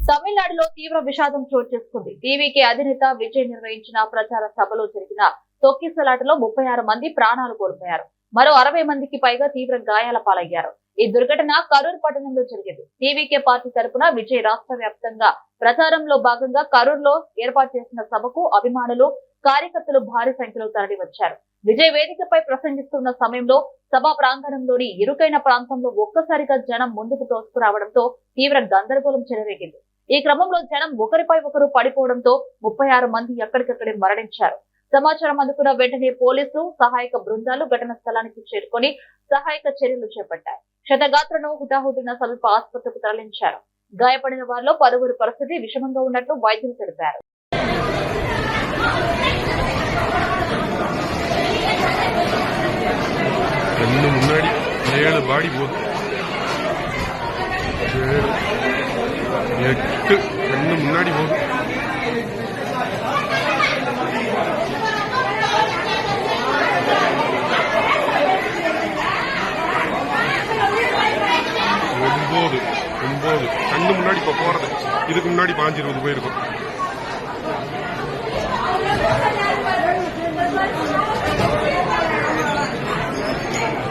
తమిళనాడులో తీవ్ర విషాదం చోటు చేసుకుంది. టీవీకే అధినేత విజయ్ నిర్వహించిన ప్రచార సభలో జరిగిన తొక్కిసలాటలో 36 మంది ప్రాణాలు కోల్పోయారు. మరో 60 మందికి పైగా తీవ్ర గాయాల పాలయ్యారు. ఈ దుర్ఘటన కరూర్ పట్టణంలో జరిగింది. టీవీకే పార్టీ తరపున విజయ్ రాష్ట్ర వ్యాప్తంగా ప్రచారంలో భాగంగా కరూర్లో ఏర్పాటు చేసిన సభకు అభిమానులు, కార్యకర్తలు భారీ సంఖ్యలో తరలివచ్చారు. విజయ్ వేదికపై ప్రసంగిస్తున్న సమయంలో సభా ప్రాంగణంలోని ఇరుకైన ప్రాంతంలో ఒక్కసారిగా జనం ముందుకు తోసుకురావడంతో తీవ్ర గందరగోళం చెలరేగింది. ఈ క్రమంలో జనం ఒకరిపై ఒకరు పడిపోవడంతో 36 మంది ఎక్కడికక్కడే మరణించారు. సమాచారం అందుకున్న వెంటనే పోలీసులు, సహాయక బృందాలు ఘటన స్థలానికి చేరుకొని సహాయక చర్యలు చేపట్టాయి. క్షతగాత్రను హుటాహుటిన సమీప ఆసుపత్రికి తరలించారు. గాయపడిన వారిలో 10 పరిస్థితి విషమంగా ఉన్నట్లు వైద్యులు తెలిపారు. முன்னாடி 7 பாடி போகுது, 8 கண்ணு முன்னாடி போகுது. ஒன்பது கண்ணு முன்னாடி இப்ப போறது, இதுக்கு முன்னாடி 5-20 போயிருக்கும்.